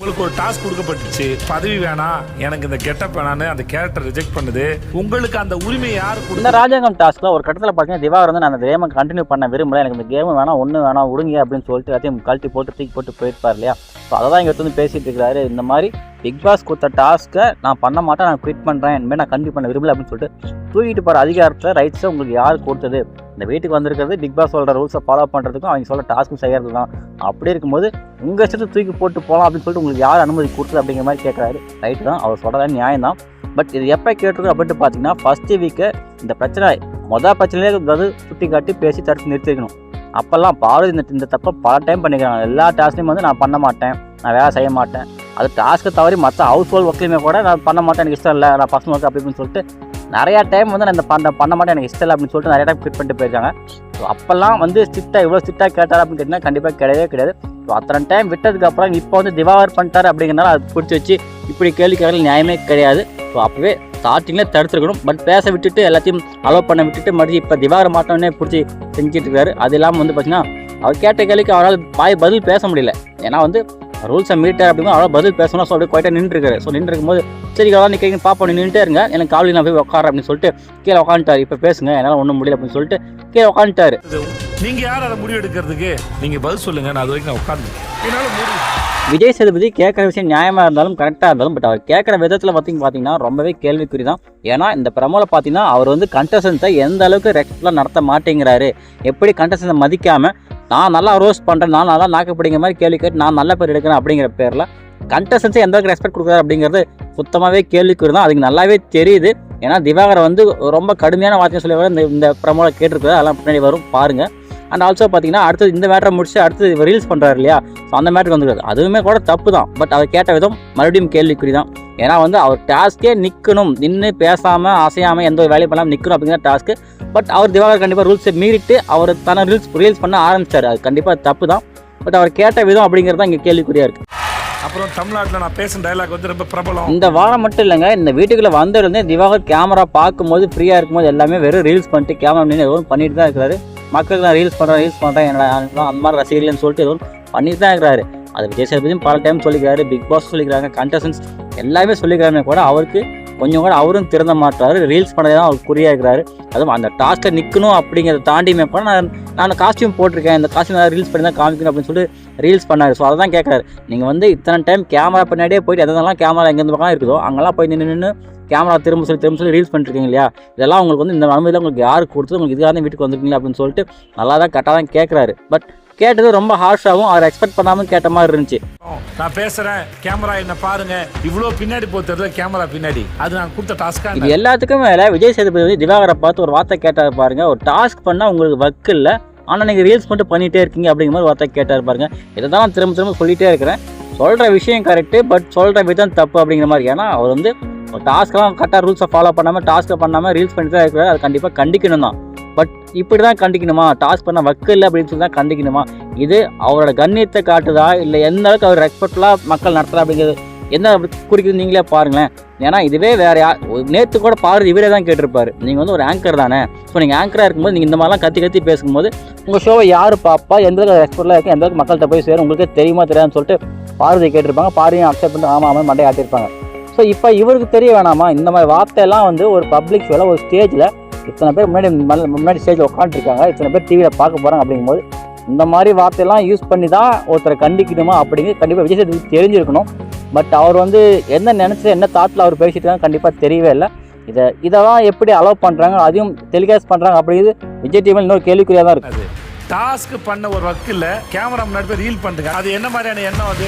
உங்களுக்கு ஒரு டாஸ்க் கொடுக்கப்பட்டுச்சு, பதவி வேணாம் எனக்கு இந்த கெட்டப் வேணான்னு அந்த கேரக்டர் ரிஜெக்ட் பண்ணுது. உங்களுக்கு அந்த உரிமை யாரு கொடுத்தா? இந்த ராஜாங்கம் டாஸ்க்ல ஒரு கட்டத்தில் பார்த்தீங்கன்னா திவாகர் வந்து நான் அந்த கேமை கண்டினியூ பண்ண விரும்பல, எனக்கு இந்த கேம் வேணாம், ஒன்று வேணாம், விடுங்க அப்படின்னு சொல்லிட்டு எல்லாத்தையும் கழட்டி போட்டு தூக்கி போட்டு போயிருப்பார் இல்லையா. ஸோ அதை தான் இங்கே வந்து பேசிட்டு இருக்கிறாரு. இந்த மாதிரி பிக் பாஸ் கொடுத்த டாஸ்க்கை நான் பண்ண மாட்டேன், நான் குவிட் பண்ணுறேன், இனிமேல் நான் கண்டிப்பாக பண்ண விரும்பல அப்படின்னு சொல்லிட்டு தூக்கிட்டு போகிற அதிகாரத்தை ரைட்ஸை உங்களுக்கு யார் கொடுத்தது? இந்த வீட்டுக்கு வந்திருக்கிறது பிக் பாஸ் சொல்கிற ரூல்ஸை ஃபாலோ பண்ணுறதுக்கும் அவங்க சொல்கிற டாஸ்க்கும் செய்கிறது தான். அப்படி இருக்கும்போது உங்கள் இஷ்டத்தை தூக்கி போட்டு போகலாம் அப்படின்னு சொல்லிட்டு உங்களுக்கு யார் அனுமதி கொடுத்தது அப்படிங்கிற மாதிரி கேட்குறாரு. ரைட்டு தான், அவர் சொல்கிறதா நியாயம் தான். பட் இது எப்போ கேட்டிருக்கு அப்படின்ட்டு பார்த்தீங்கன்னா ஃபஸ்ட்டு வீக்கு இந்த பிரச்சனை பிரச்சனையே அதாவது சுட்டி காட்டி பேசி தடுத்து நிறுத்திக்கணும். அப்போல்லாம் பார்வதி இந்த தப்பை பல டைம் பண்ணிக்கிறாங்க. எல்லா டாஸ்க்லையும் வந்து நான் பண்ண மாட்டேன், நான் வேலை செய்ய மாட்டேன், அது டாஸ்க்கை தவறி மற்ற ஹவுஸ் ஹோல்ட் ஒர்க்லையுமே கூட நான் பண்ண மாட்டேன், எனக்கு இஷ்டம் இல்லை, நான் பர்சனல் ஒர்க் அப்படி இப்படின்னு சொல்லிட்டு நிறையா டைம் வந்து நான் இந்த பண்ண மாட்டேன், எனக்கு இஷ்டம் இல்லை அப்படின்னு சொல்லிட்டு நிறையா டைம் ஃபிட் பண்ணிட்டு போயிருக்காங்க. ஸோ அப்போல்லாம் வந்து இவ்வளோ ஸ்ட்ரிக்டாக கேட்டார் அப்படின்னு கேட்டிங்கன்னா கண்டிப்பாக கிடையவே கிடையாது. ஸோ அத்தனை டைம் விட்டதுக்கப்புறம் இப்போ வந்து திவாகர் பண்ணிட்டார் அப்படிங்கிறனால அது பிடிச்சி வச்சு இப்படி கேள்வி கேட்கறது நியாயமே கிடையாது. ஸோ அப்போவே ஸ்டார்டிங்கில் தடுத்துருக்கணும். பட் பேச விட்டுட்டு எல்லாத்தையும் அலோவ் பண்ண விட்டுட்டு மறுபடியும் இப்போ திவாகர் மாட்டோன்னே பிடிச்சி செஞ்சுட்டு இருக்காரு. அது இல்லாமல் வந்து பார்த்தீங்கன்னா அவர் கேட்ட கேள்விக்கு அவரால் பதில் பேச முடியல. ஏன்னா வந்து ரூல்ஸை மீட்டர் அப்படின்னா அவரால் பதில் பேசணும். ஸோ அப்படியே குவாய்ட்டாக நின்றுருக்காரு. ஸோ நின்றுருக்கும்போது சரி அதான் நிற்கிறீங்க பாப்பா நின்றுட்டே இருங்க, எனக்கு காலையில் நான் போய் உட்கார அப்படின்னு சொல்லிட்டு கீழே உட்காந்துட்டார். இப்போ பேசுங்க, என்னால் ஒன்றும் முடியல அப்படின்னு சொல்லிட்டு கீழே உட்காந்துட்டாரு. நீங்கள் யார் அதை முடிவு எடுக்கிறதுக்கு? நீங்கள் பதில் சொல்லுங்கள், நான் அது வரைக்கும் நான் உட்காந்து என்னால் முடியும். விஜய் சேதுபதி கேட்குற விஷயம் நியாயமாக இருந்தாலும் கரெக்டாக இருந்தாலும் பட் அவர் கேட்குற விதத்தில் பார்த்தீங்கன்னா ரொம்பவே கேள்விக்குறி தான். ஏன்னா இந்த பிரமோவில் பார்த்தீங்கன்னா அவர் வந்து கண்டஸ்டன்ஸை எந்த அளவுக்கு ரெஸ்பெக்ட்லாம் நடத்த மாட்டேங்கிறாரு, எப்படி கண்டஸ்டன்ஸை மதிக்காமல் நான் நல்லா ரோஸ்ட் பண்ணுறேன், நான் நல்லா நாக்கப்படுங்கிற மாதிரி கேள்வி கேட்டு நான் நல்ல பேர் எடுக்கிறேன் அப்படிங்கிற பேரில் கண்டஸ்டன்ஸை எந்த அளவுக்கு ரெஸ்பெக்ட் கொடுக்குறாரு அப்படிங்கிறது சுத்தமாகவே கேள்விக்குறி தான். அதுக்கு நல்லாவே தெரியுது. ஏன்னா திவாகரை வந்து ரொம்ப கடுமையான வார்த்தையை சொல்லி இந்த பிரமோவில் கேட்டிருக்கிறது, அதெல்லாம் பின்னாடி வரும் பாருங்கள். அண்ட் ஆல்சோ பார்த்தீங்கன்னா அடுத்து இந்த மேட்டரை முடிச்சு அடுத்து ரீல்ஸ் பண்ணுறாரு இல்லையா. ஸோ அந்த மேட்டருக்கு வந்துருக்காது, அதுவுமே கூட தப்பு தான். பட் அவர் கேட்ட விதம் மறுபடியும் கேள்விக்குறி தான். ஏன்னா வந்து அவர் டாஸ்க்கே நிற்கணும், நின்று பேசாமல் அசையாமல் எந்த ஒரு வேலையும் பண்ணாமல் நிற்கணும் அப்படிங்கிற டாஸ்க்கு. பட் அவர் திவாகர் கண்டிப்பாக ரூல்ஸை மீறிட்டு அவர் தன ரீல்ஸ் பண்ண ஆரம்பிச்சார். அது கண்டிப்பாக தப்பு தான். பட் அவர் கேட்ட விதம் அப்படிங்கிறது தான் இங்கே கேள்விக்குறியாக இருக்குது. அப்புறம் தமிழ்நாட்டில் நான் பேசுகிற டைலாக் வந்து ரொம்ப பிரபலம். இந்த வாரம் மட்டும் இல்லைங்க, இந்த வீட்டுக்குள்ளே வந்திருந்தே திவாகர் கேமரா பார்க்கும்போது ஃப்ரீயாக இருக்கும்போது எல்லாமே வெறும் ரீல்ஸ் பண்ணிட்டு கேமரா நின்று எதுவும் பண்ணிட்டு தான் இருக்கிறாரு. மக்களுக்கு நான் ரீல்ஸ் பண்ணுறேன் என்னோட அந்த மாதிரி ரசிகர்கள்னு சொல்லிட்டு எதுவும் பண்ணிட்டு தான் இருக்கிறாரு. அது விஜய் சேதுபதியும் பல டைம் சொல்லிக்கிறாரு, பிக் பாஸ் சொல்லிக்கிறாங்க, கண்டஸ்டன்ஸ் எல்லாமே சொல்லிக்கிறாருமே கூட அவருக்கு கொஞ்சம் கூட அவரும் திறந்த மாட்டாரு. ரீல்ஸ் பண்ணதே தான் அவர் குறியாக இருக்கிறாரு. அதுவும் அந்த டாஸ்க்கை நிற்கணும் அப்படிங்கிறத தாண்டியுமே கூட நான் காஸ்டியூம் போட்டிருக்கேன், இந்த காஸ்டியூம் ரீல்ஸ் பண்ணி தான் காமிக்கணும் அப்படின்னு சொல்லிட்டு ரீல்ஸ் பண்ணார். ஸோ அதை தான் கேட்குறாரு. நீங்கள் வந்து இத்தனை டைம் கேமரா பின்னாடியே போயிட்டு எதெல்லாம் கேமரா எங்கேருந்து பக்கம் இருக்குதோ அங்கெல்லாம் போய் நின்று கேமரா திரும்ப சொல்லி ரீல்ஸ் பண்ணிருக்கீங்க இல்லையா, இதெல்லாம் உங்களுக்கு வந்து இந்த அனுமதியில் உங்களுக்கு யார் கொடுத்தது, உங்களுக்கு இதுக்காக வீட்டுக்கு வந்துருக்கீங்களா அப்படின்னு சொல்லிட்டு நல்லா தான் கரெக்டாக தான் கேட்குறாரு. பட் கேட்டது ரொம்ப ஹார்ஷாகவும் அவர் எக்ஸ்பெக்ட் பண்ணாமல் கேட்ட மாதிரி இருந்துச்சு. நான் பேசுகிறேன், கேமரா என்ன பாருங்க, இவ்வளோ பின்னாடி போகிறது கேமரா பின்னாடி, அது நான் கொடுத்த டாஸ்க்காக. இது எல்லாத்துக்கும் மேலே விஜய் சேதுபதி வந்து திவாகரை பார்த்து ஒரு வார்த்தை கேட்டார் பாருங்க, ஒரு டாஸ்க் பண்ணால் உங்களுக்கு ஒர்க் இல்லை, ஆனால் நீங்கள் ரீல்ஸ் மட்டும் பண்ணிகிட்டே இருக்கீங்க அப்படிங்கிற மாதிரி வார்த்தை கேட்டார் பாருங்க. இதை தான் நான் திரும்ப சொல்லிகிட்டே இருக்கிறேன். சொல்கிற விஷயம் கரெக்டு, பட் சொல்கிற விதம் தப்பு அப்படிங்கிற மாதிரி. ஏன்னா அவர் வந்து டாஸ்க்கெல்லாம் கரெக்டாக ரூல்ஸை ஃபாலோ பண்ணாமல் டாஸ்க்கை பண்ணாமல் ரீல்ஸ் பண்ணிட்டு தான் இருக்கிறார். அது கண்டிப்பாக கண்டிக்கணும் தான். பட் இப்படி தான் கண்டிக்கணுமா? டாஸ்க் பண்ண வக்கு இல்லை அப்படின்னு சொல்லி தான் கண்டிக்கணுமா? இது அவரோட கண்ணியத்தை காட்டுதா, இல்லை எந்த அளவுக்கு அவர் ரெஸ்பெக்ட்லாம் மக்கள் நடத்துகிறா அப்படிங்கிறது என்ன குறிக்குது நீங்களே பாருங்களேன். ஏன்னா இதுவே வேறு யார் நேற்று கூட பாரு இவரே தான் கேட்டிருப்பாரு, நீங்கள் வந்து ஒரு ஆங்கர் தானே, ஸோ நீங்கள் ஆங்கராக இருக்கும்போது நீங்கள் இந்த மாதிரிலாம் கத்தி பேசும்போது உங்கள் ஷோவை யார் பாப்பா, எந்த அளவுக்கு ரெஸ்பெக்டாக இருக்குது, எந்த அளவுக்கு மக்கள்கிட்ட போய் சேரும், உங்களுக்கு தெரியுமா தெரியாதுன்னு சொல்லிட்டு பார்வதியை கேட்டிருப்பாங்க. பார்வையும் அக்செப்ட் பண்ணிட்டு ஆமாம் மண்டை ஆட்டியிருப்பாங்க. ஸோ இப்போ இவருக்கு தெரிய வேணாமா இந்த மாதிரி வார்த்தையெல்லாம் வந்து ஒரு பப்ளிக் ஷோவில் ஒரு ஸ்டேஜில் இத்தனை பேர் முன்னாடி ஸ்டேஜில் உட்காந்துருக்காங்க, இத்தனை பேர் டிவியில் பார்க்க போகிறாங்க அப்படிங்கும்போது இந்த மாதிரி வார்த்தையெல்லாம் யூஸ் பண்ணி தான் ஒருத்தரை கண்டிக்கணுமா அப்படிங்கிறது கண்டிப்பாக விஜய் சேதுபதி தெரிஞ்சிருக்கணும். பட் அவர் வந்து என்ன நினச்சி என்ன தாட்டில் அவர் பேசிட்டு இருக்காங்க கண்டிப்பாக தெரியவே இல்லை. இதெல்லாம் எப்படி அலோவ் பண்ணுறாங்க, அதையும் டெலிகாஸ்ட் பண்ணுறாங்க அப்படிங்கிறது விஜய் டிவியில் இன்னொரு கேள்விக்குறியாக தான் இருக்குது. டாஸ்க் பண்ண ஒரு வக்கில் கேமரா முன்னாடி போய் ரீல் பண்ணுங்க, அது என்ன மாதிரியான எண்ணம்? அது